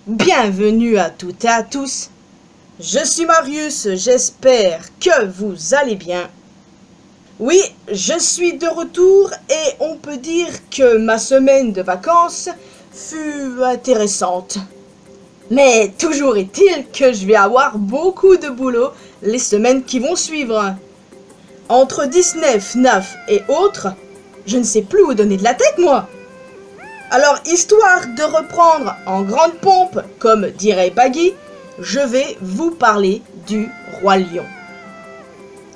Bienvenue à toutes et à tous. Je suis Marius, j'espère que vous allez bien. Oui, je suis de retour et on peut dire que ma semaine de vacances fut intéressante. Mais toujours est-il que je vais avoir beaucoup de boulot les semaines qui vont suivre. Entre Disney, FNAF et autres, je ne sais plus où donner de la tête moi. Alors, histoire de reprendre en grande pompe, comme dirait Baggy, je vais vous parler du Roi Lion.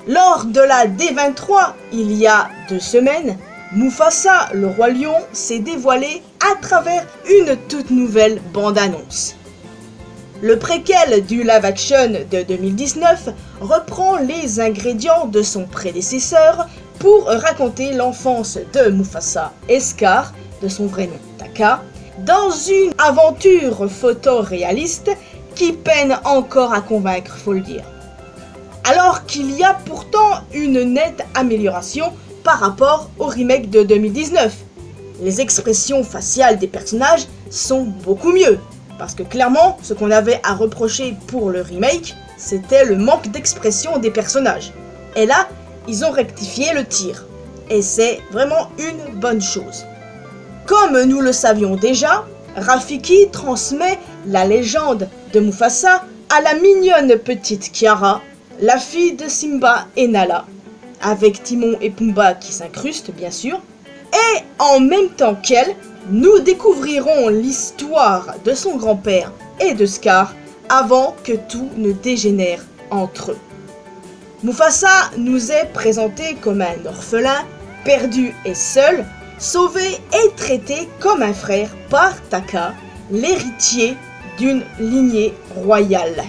Lors de la D23, il y a 2 semaines, Mufasa, le Roi Lion, s'est dévoilé à travers une toute nouvelle bande-annonce. Le préquel du live-action de 2019 reprend les ingrédients de son prédécesseur pour raconter l'enfance de Mufasa et Scar, de son vrai nom Taka, dans une aventure photoréaliste qui peine encore à convaincre, faut le dire. Alors qu'il y a pourtant une nette amélioration par rapport au remake de 2019. Les expressions faciales des personnages sont beaucoup mieux, parce que clairement, ce qu'on avait à reprocher pour le remake, c'était le manque d'expression des personnages. Et là, ils ont rectifié le tir. Et c'est vraiment une bonne chose. Comme nous le savions déjà, Rafiki transmet la légende de Mufasa à la mignonne petite Kiara, la fille de Simba et Nala, avec Timon et Pumba qui s'incrustent bien sûr, et en même temps qu'elle, nous découvrirons l'histoire de son grand-père et de Scar avant que tout ne dégénère entre eux. Mufasa nous est présenté comme un orphelin, perdu et seul, sauvé et traité comme un frère par Taka, l'héritier d'une lignée royale.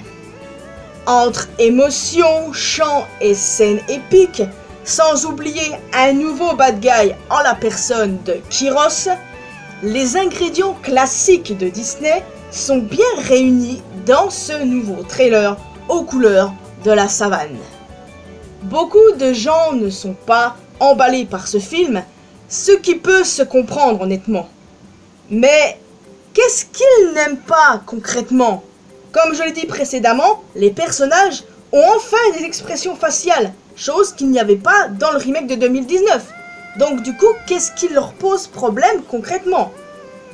Entre émotions, chants et scènes épiques, sans oublier un nouveau bad guy en la personne de Kyros, les ingrédients classiques de Disney sont bien réunis dans ce nouveau trailer aux couleurs de la savane. Beaucoup de gens ne sont pas emballés par ce film, ce qui peut se comprendre honnêtement. Mais qu'est-ce qu'ils n'aiment pas concrètement? Comme je l'ai dit précédemment, les personnages ont enfin des expressions faciales, chose qu'il n'y avait pas dans le remake de 2019. Donc du coup, qu'est-ce qui leur pose problème concrètement?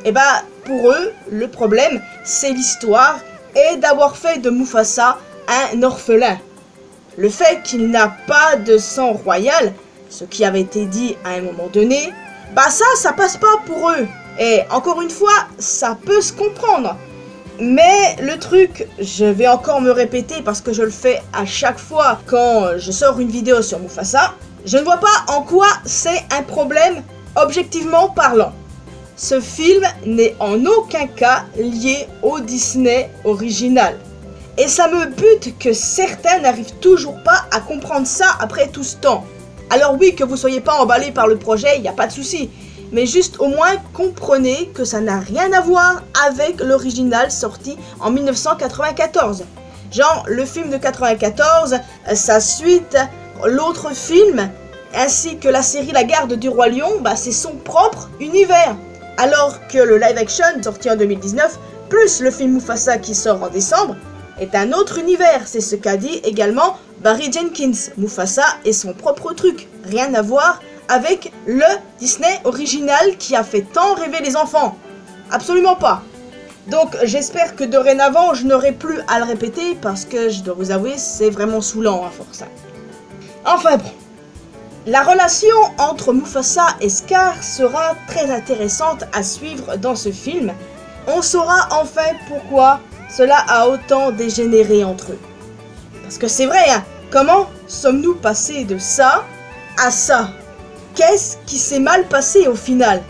Eh bah, pour eux, le problème, c'est l'histoire et d'avoir fait de Mufasa un orphelin. Le fait qu'il n'a pas de sang royal, ce qui avait été dit à un moment donné, bah ça passe pas pour eux. Et encore une fois, ça peut se comprendre. Mais le truc, je vais encore me répéter parce que je le fais à chaque fois quand je sors une vidéo sur Mufasa, je ne vois pas en quoi c'est un problème objectivement parlant. Ce film n'est en aucun cas lié au Disney original. Et ça me bute que certains n'arrivent toujours pas à comprendre ça après tout ce temps. Alors oui, que vous soyez pas emballé par le projet, il n'y a pas de souci. Mais juste au moins comprenez que ça n'a rien à voir avec l'original sorti en 1994. Genre le film de 94, sa suite, l'autre film, ainsi que la série La Garde du Roi Lion, bah c'est son propre univers. Alors que le live action sorti en 2019, plus le film Mufasa qui sort en décembre, est un autre univers. C'est ce qu'a dit également Barry Jenkins. Mufasa est son propre truc, rien à voir avec le Disney original qui a fait tant rêver les enfants. Absolument pas. Donc j'espère que dorénavant je n'aurai plus à le répéter parce que je dois vous avouer c'est vraiment saoulant à force. Enfin bon. La relation entre Mufasa et Scar sera très intéressante à suivre dans ce film. On saura enfin pourquoi cela a autant dégénéré entre eux. Parce que c'est vrai, hein, comment sommes-nous passés de ça à ça? Qu'est-ce qui s'est mal passé au final?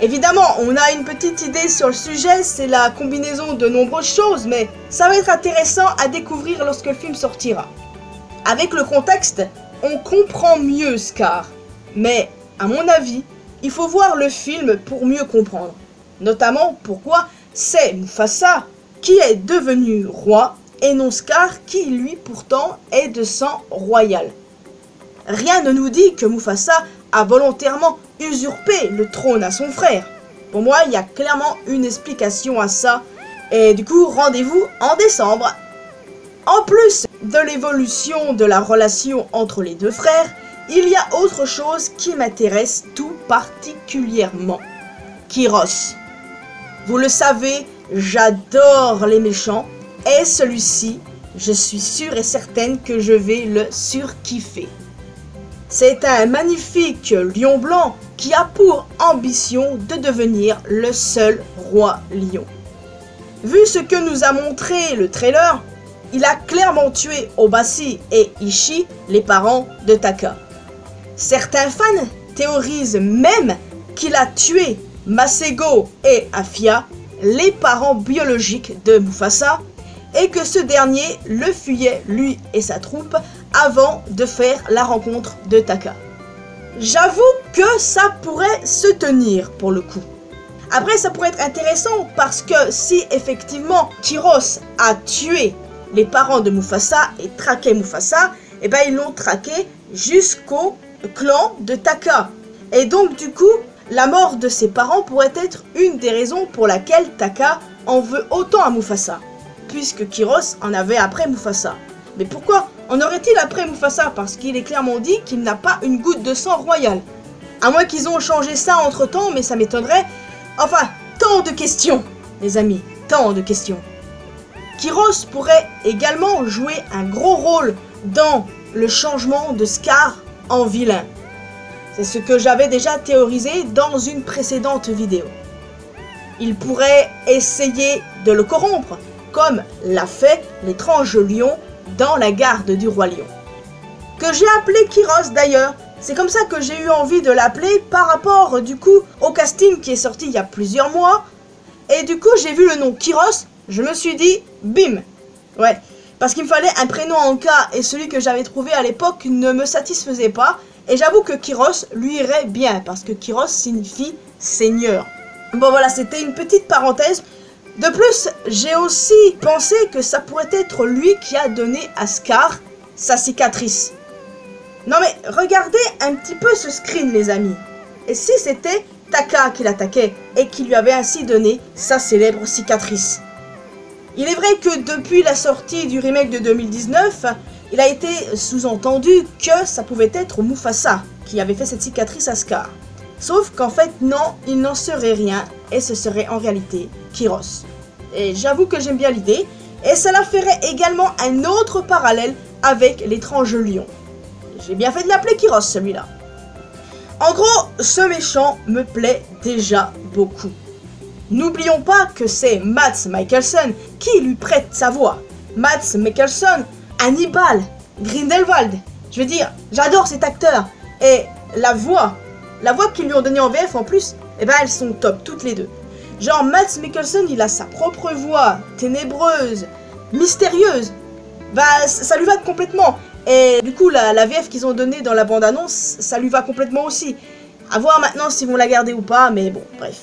Évidemment, on a une petite idée sur le sujet, c'est la combinaison de nombreuses choses, mais ça va être intéressant à découvrir lorsque le film sortira. Avec le contexte, on comprend mieux Scar, mais à mon avis, il faut voir le film pour mieux comprendre. Notamment pourquoi c'est Mufasa qui est devenu roi et non Scar qui lui pourtant est de sang royal. Rien ne nous dit que Mufasa a volontairement usurpé le trône à son frère. Pour moi, il y a clairement une explication à ça Et du coup, rendez-vous en décembre. En plus de l'évolution de la relation entre les deux frères, il y a autre chose qui m'intéresse tout particulièrement. Kyros. Vous le savez, j'adore les méchants, et celui-ci, je suis sûre et certaine que je vais le surkiffer. C'est un magnifique lion blanc qui a pour ambition de devenir le seul roi lion. Vu ce que nous a montré le trailer, il a clairement tué Obasi et Ishii, les parents de Taka. Certains fans théorisent même qu'il a tué Masego et Afia, les parents biologiques de Mufasa, et que ce dernier le fuyait lui et sa troupe avant de faire la rencontre de Taka. J'avoue que ça pourrait se tenir pour le coup. Après, ça pourrait être intéressant parce que si effectivement Kyros a tué les parents de Mufasa et traqué Mufasa, et ben ils l'ont traqué jusqu'au clan de Taka. Et donc du coup, la mort de ses parents pourrait être une des raisons pour laquelle Taka en veut autant à Mufasa, puisque Kyros en avait après Mufasa. Mais pourquoi en aurait-il après Mufasa? Parce qu'il est clairement dit qu'il n'a pas une goutte de sang royal. À moins qu'ils ont changé ça entre temps, mais ça m'étonnerait. Enfin, tant de questions, les amis, tant de questions. Kyros pourrait également jouer un gros rôle dans le changement de Scar en vilain. C'est ce que j'avais déjà théorisé dans une précédente vidéo. Il pourrait essayer de le corrompre, comme l'a fait l'étrange lion dans la garde du roi lion. Que j'ai appelé Kyros d'ailleurs, c'est comme ça que j'ai eu envie de l'appeler par rapport du coup au casting qui est sorti il y a plusieurs mois. Et du coup j'ai vu le nom Kyros, je me suis dit bim. Ouais, parce qu'il me fallait un prénom en K et celui que j'avais trouvé à l'époque ne me satisfaisait pas. Et j'avoue que Kyros lui irait bien, parce que Kyros signifie seigneur. Bon voilà, c'était une petite parenthèse. De plus, j'ai aussi pensé que ça pourrait être lui qui a donné à Scar sa cicatrice. Non mais regardez un petit peu ce screen les amis. Et si c'était Taka qui l'attaquait et qui lui avait ainsi donné sa célèbre cicatrice? Il est vrai que depuis la sortie du remake de 2019, il a été sous-entendu que ça pouvait être Mufasa qui avait fait cette cicatrice à Scar. Sauf qu'en fait non, il n'en serait rien et ce serait en réalité Kyros. Et j'avoue que j'aime bien l'idée et cela ferait également un autre parallèle avec l'étrange lion. J'ai bien fait de l'appeler Kyros celui-là. En gros, ce méchant me plaît déjà beaucoup. N'oublions pas que c'est Mads Mikkelsen qui lui prête sa voix. Mads Mikkelsen, Hannibal, Grindelwald. Je veux dire, j'adore cet acteur. Et la voix qu'ils lui ont donnée en VF en plus, eh ben elles sont top toutes les deux. Genre Mads Mikkelsen, il a sa propre voix, ténébreuse, mystérieuse. Bah ça lui va complètement. Et du coup la VF qu'ils ont donnée dans la bande-annonce, ça lui va complètement aussi. À voir maintenant s'ils vont la garder ou pas, mais bon, bref.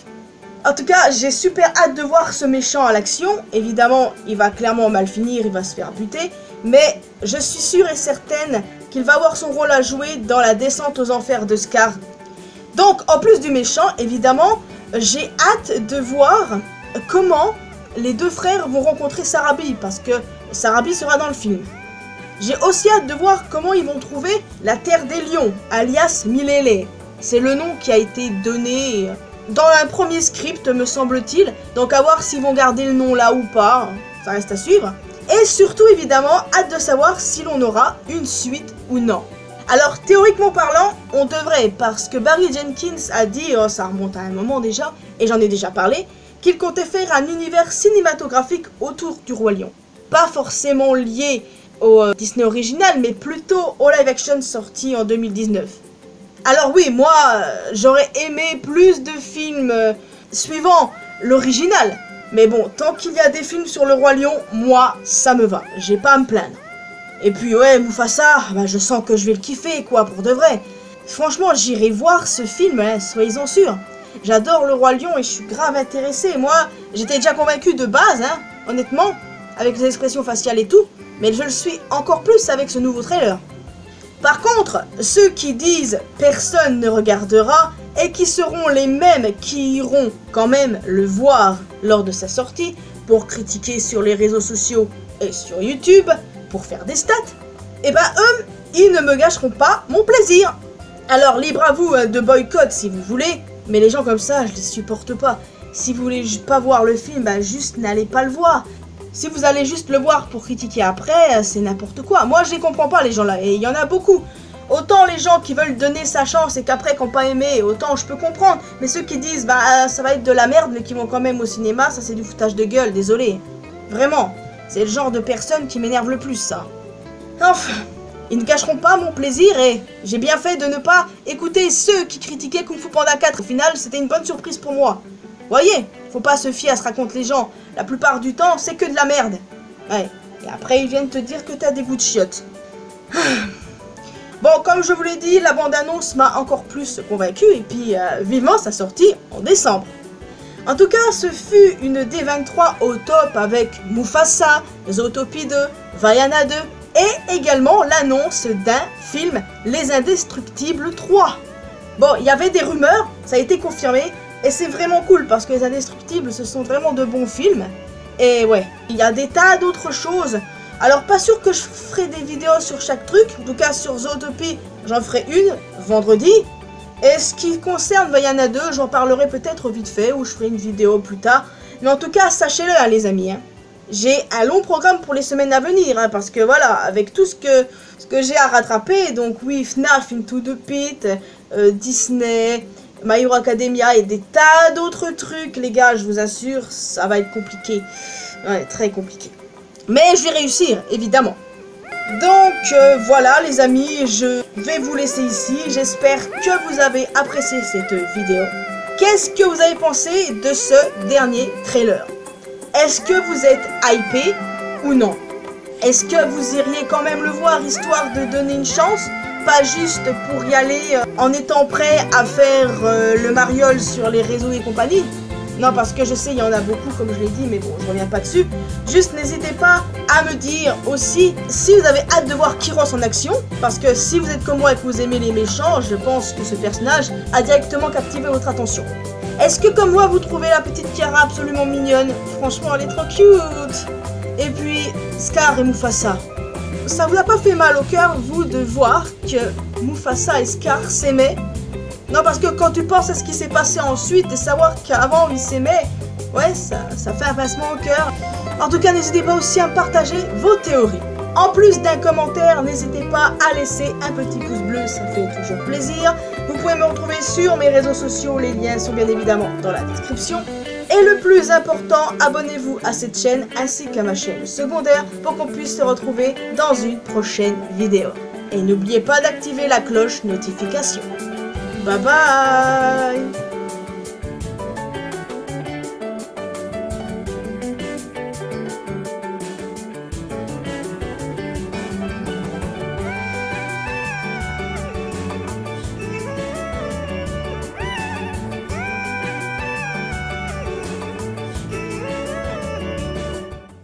En tout cas, j'ai super hâte de voir ce méchant à l'action. Évidemment, il va clairement mal finir, il va se faire buter. Mais je suis sûre et certaine qu'il va avoir son rôle à jouer dans la descente aux enfers de Scar. Donc, en plus du méchant, évidemment, j'ai hâte de voir comment les deux frères vont rencontrer Sarabi, parce que Sarabi sera dans le film. J'ai aussi hâte de voir comment ils vont trouver la Terre des Lions, alias Milele. C'est le nom qui a été donné dans un premier script, me semble-t-il. Donc à voir s'ils vont garder le nom là ou pas, ça reste à suivre. Et surtout, évidemment, hâte de savoir si l'on aura une suite ou non. Alors, théoriquement parlant, on devrait, parce que Barry Jenkins a dit, oh, ça remonte à un moment déjà, et j'en ai déjà parlé, qu'il comptait faire un univers cinématographique autour du Roi Lion. Pas forcément lié au Disney original, mais plutôt au live-action sorti en 2019. Alors oui, moi, j'aurais aimé plus de films suivant l'original. Mais bon, tant qu'il y a des films sur le Roi Lion, moi, ça me va. J'ai pas à me plaindre. Et puis ouais, Mufasa, bah, je sens que je vais le kiffer, quoi, pour de vrai. Franchement, j'irai voir ce film, hein, soyez-en sûrs. J'adore le Roi Lion et je suis grave intéressé. Moi, j'étais déjà convaincu de base, hein, honnêtement, avec les expressions faciales et tout. Mais je le suis encore plus avec ce nouveau trailer. Par contre, ceux qui disent « personne ne regardera » et qui seront les mêmes qui iront quand même le voir lors de sa sortie, pour critiquer sur les réseaux sociaux et sur YouTube, pour faire des stats, et bah eux, ils ne me gâcheront pas mon plaisir. Alors libre à vous de boycott si vous voulez, mais les gens comme ça, je les supporte pas. Si vous voulez pas voir le film, bah juste n'allez pas le voir. Si vous allez juste le voir pour critiquer après, c'est n'importe quoi. Moi, je les comprends pas, les gens-là, et il y en a beaucoup. Autant les gens qui veulent donner sa chance et qu'après qui n'ont pas aimé, autant je peux comprendre. Mais ceux qui disent, bah ça va être de la merde, mais qui vont quand même au cinéma, ça c'est du foutage de gueule, désolé. Vraiment, c'est le genre de personne qui m'énerve le plus, ça. Enfin, ils ne cacheront pas mon plaisir et j'ai bien fait de ne pas écouter ceux qui critiquaient Kung Fu Panda 4. Au final, c'était une bonne surprise pour moi. Voyez, faut pas se fier à ce que racontent les gens. La plupart du temps, c'est que de la merde. Ouais, et après ils viennent te dire que t'as des goûts de chiottes. Bon, comme je vous l'ai dit, la bande-annonce m'a encore plus convaincu et puis vivement sa sortie en décembre. En tout cas, ce fut une D23 au top avec Mufasa, Zootopie 2, Vaiana 2 et également l'annonce d'un film Les Indestructibles 3. Bon, il y avait des rumeurs, ça a été confirmé et c'est vraiment cool parce que Les Indestructibles, ce sont vraiment de bons films. Et ouais, il y a des tas d'autres choses. Alors pas sûr que je ferai des vidéos sur chaque truc, en tout cas sur Zootopie, j'en ferai une vendredi. Et ce qui concerne Vaiana 2, j'en parlerai peut-être vite fait, ou je ferai une vidéo plus tard. Mais en tout cas, sachez-le hein, les amis, hein. J'ai un long programme pour les semaines à venir, hein, parce que voilà, avec tout ce que j'ai à rattraper, donc oui, FNAF, Into the Pit, Disney, My Hero Academia et des tas d'autres trucs, les gars, je vous assure, ça va être compliqué. Ouais, très compliqué. Mais je vais réussir, évidemment. Donc voilà les amis, je vais vous laisser ici. J'espère que vous avez apprécié cette vidéo. Qu'est-ce que vous avez pensé de ce dernier trailer? Est-ce que vous êtes hypé ou non? Est-ce que vous iriez quand même le voir histoire de donner une chance? Pas juste pour y aller en étant prêt à faire le mariole sur les réseaux et compagnie? Non, parce que je sais, il y en a beaucoup, comme je l'ai dit, mais bon, je reviens pas dessus. Juste, n'hésitez pas à me dire aussi si vous avez hâte de voir Kyros en action. Parce que si vous êtes comme moi et que vous aimez les méchants, je pense que ce personnage a directement captivé votre attention. Est-ce que comme moi, vous trouvez la petite Kiara absolument mignonne? Franchement, elle est trop cute. Et puis, Scar et Mufasa. Ça vous a pas fait mal au cœur, vous, de voir que Mufasa et Scar s'aimaient? Non, parce que quand tu penses à ce qui s'est passé ensuite et savoir qu'avant ils s'aimaient, ouais, ça fait un pincement au cœur. En tout cas, n'hésitez pas aussi à partager vos théories. En plus d'un commentaire, n'hésitez pas à laisser un petit pouce bleu, ça fait toujours plaisir. Vous pouvez me retrouver sur mes réseaux sociaux, les liens sont bien évidemment dans la description. Et le plus important, abonnez-vous à cette chaîne ainsi qu'à ma chaîne secondaire pour qu'on puisse se retrouver dans une prochaine vidéo. Et n'oubliez pas d'activer la cloche notification. Bye bye.